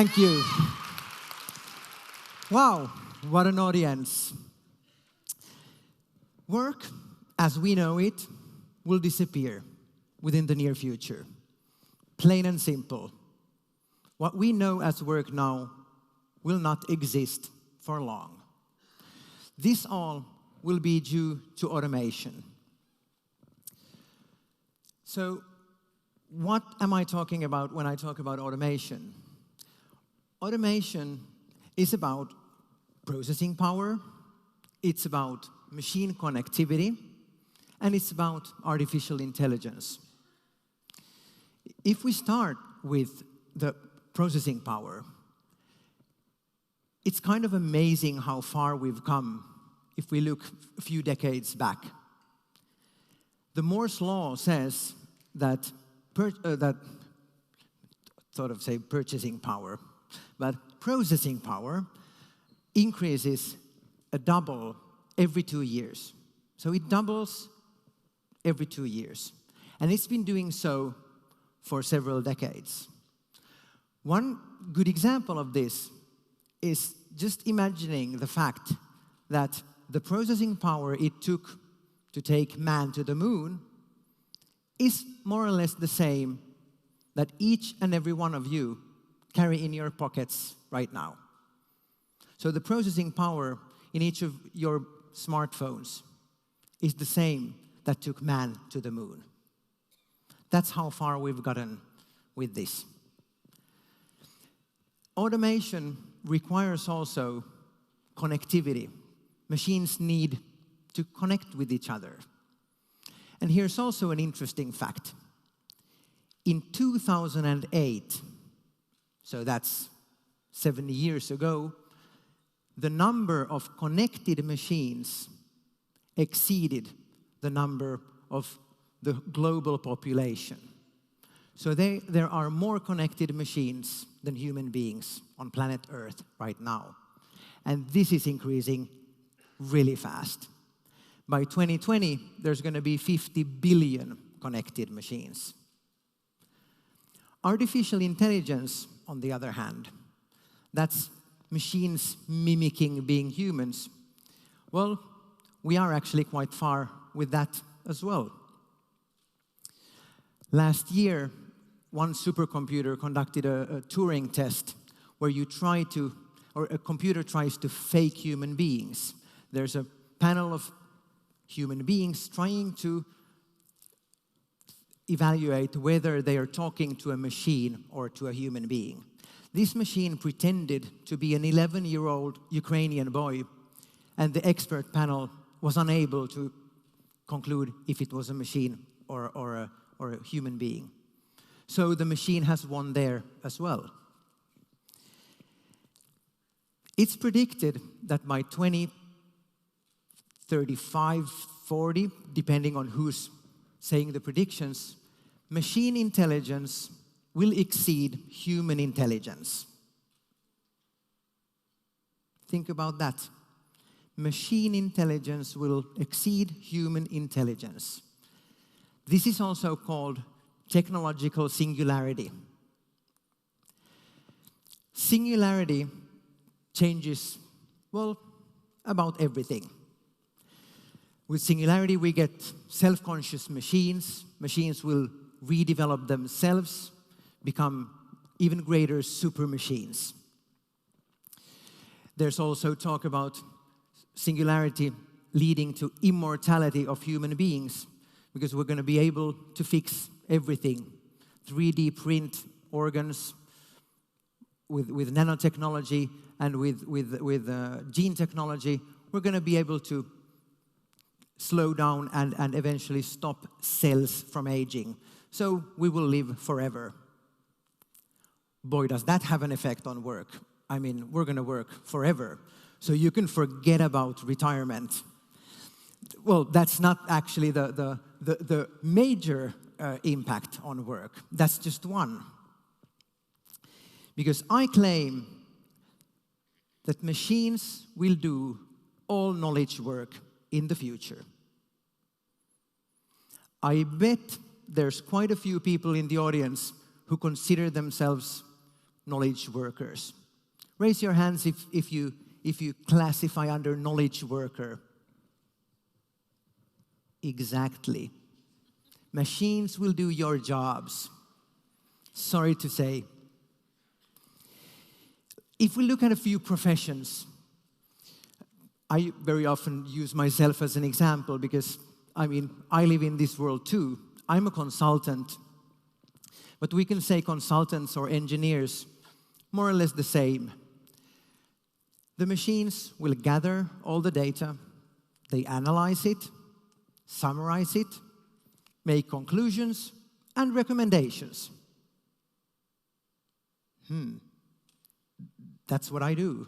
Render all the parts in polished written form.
Thank you. Wow, what an audience. Work, as we know it, will disappear within the near future. Plain and simple. What we know as work now will not exist for long. This all will be due to automation. So, what am I talking about when I talk about automation? Automation is about processing power, it's about machine connectivity, and it's about artificial intelligence. If we start with the processing power, it's kind of amazing how far we've come if we look a few decades back. The Moore's law says that purchasing power, but processing power increases a double every 2 years. So it doubles every 2 years. And it's been doing so for several decades. One good example of this is just imagining the fact that the processing power it took to take man to the moon is more or less the same that each and every one of you carry in your pockets right now. So the processing power in each of your smartphones is the same that took man to the moon. That's how far we've gotten with this. Automation requires also connectivity. Machines need to connect with each other. And here's also an interesting fact. In 2008, so that's 70 years ago, the number of connected machines exceeded the number of the global population. So there are more connected machines than human beings on planet Earth right now. And this is increasing really fast. By 2020, there's going to be 50 billion connected machines. Artificial intelligence, on the other hand, that's machines mimicking being humans. Well, we are actually quite far with that as well. Last year, one supercomputer conducted a Turing test where a computer tries to fake human beings. There's a panel of human beings trying to evaluate whether they are talking to a machine or to a human being. This machine pretended to be an 11-year-old Ukrainian boy, and the expert panel was unable to conclude if it was a machine or a human being. So the machine has won there as well. It's predicted that by 2035, 40, depending on who's saying the predictions, machine intelligence will exceed human intelligence. Think about that. Machine intelligence will exceed human intelligence. This is also called technological singularity. Singularity changes, well, about everything. With singularity, we get self-conscious machines. Machines will redevelop themselves, become even greater super machines. There's also talk about singularity leading to immortality of human beings, because we're going to be able to fix everything. 3D print organs with nanotechnology and with gene technology, we're going to be able to slow down and eventually stop cells from aging. So we will live forever. Boy, does that have an effect on work. I mean, we're going to work forever. So you can forget about retirement. Well, that's not actually the major impact on work. That's just one. Because I claim that machines will do all knowledge work in the future. I bet there's quite a few people in the audience who consider themselves knowledge workers. Raise your hands if you classify under knowledge worker. Exactly. Machines will do your jobs. Sorry to say. If we look at a few professions, I very often use myself as an example because, I live in this world too. I'm a consultant. But we can say consultants or engineers, more or less the same. The machines will gather all the data, they analyze it, summarize it, make conclusions and recommendations. That's what I do.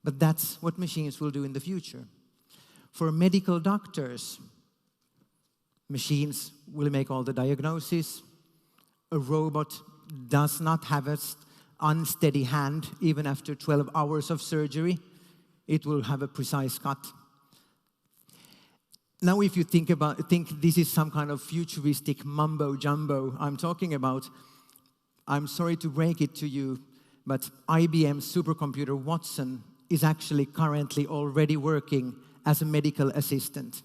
But that's what machines will do in the future. For medical doctors, machines will make all the diagnoses. A robot does not have an unsteady hand even after 12 hours of surgery. It will have a precise cut. Now if you think this is some kind of futuristic mumbo-jumbo I'm talking about, I'm sorry to break it to you, but IBM's supercomputer Watson is actually currently already working as a medical assistant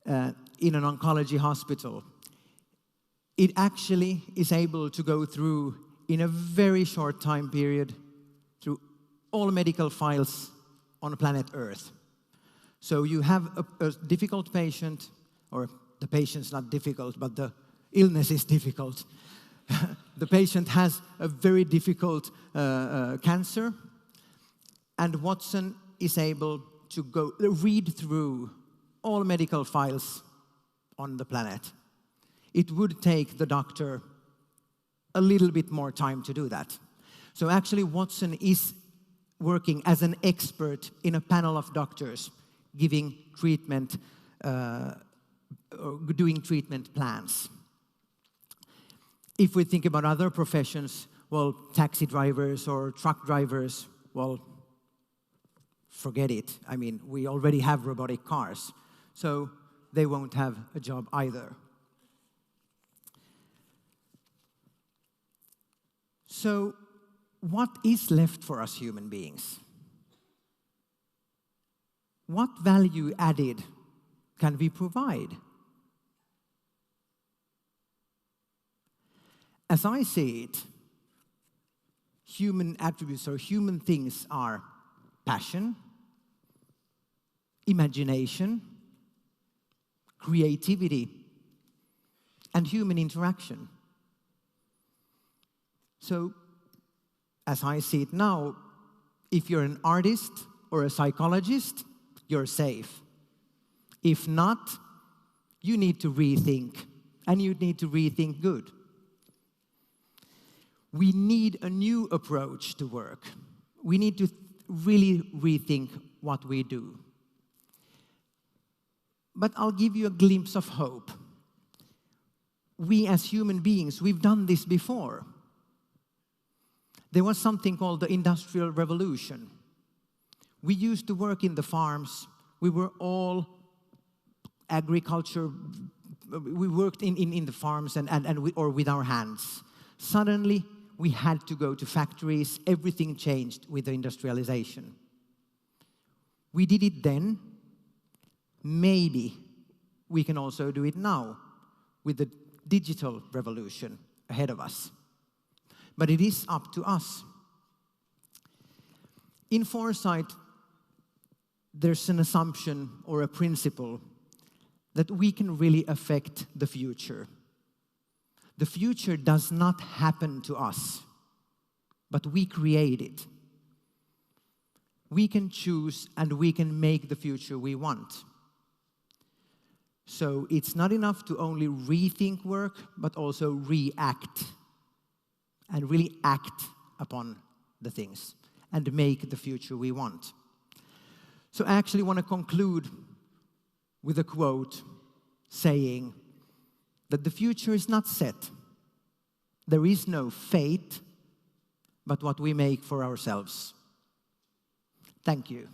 in an oncology hospital. It actually is able to go through, in a very short time period, through all medical files on planet Earth. So you have a difficult patient, or the patient's not difficult, but the illness is difficult. The patient has a very difficult cancer, and Watson is able to read through all medical files on the planet. It would take the doctor a little bit more time to do that. So actually Watson is working as an expert in a panel of doctors giving treatment, doing treatment plans. If we think about other professions, well, taxi drivers or truck drivers, well, forget it. We already have robotic cars, so they won't have a job either. So, what is left for us human beings? What value added can we provide? As I see it, human attributes or human things are passion, imagination, creativity, and human interaction. So, as I see it now, if you're an artist or a psychologist, you're safe. If not, you need to rethink, and you need to rethink good. We need a new approach to work. We need to really rethink what we do. But I'll give you a glimpse of hope. We as human beings, we've done this before. There was something called the Industrial Revolution. We used to work in the farms. We were all agriculture. We worked in the farms or with our hands. Suddenly, we had to go to factories. Everything changed with the industrialization. We did it then. Maybe we can also do it now with the digital revolution ahead of us. But it is up to us. In foresight, there's an assumption or a principle that we can really affect the future. The future does not happen to us, but we create it. We can choose and we can make the future we want. So it's not enough to only rethink work, but also react and really act upon the things and make the future we want. So I actually want to conclude with a quote saying that the future is not set. There is no fate, but what we make for ourselves. Thank you.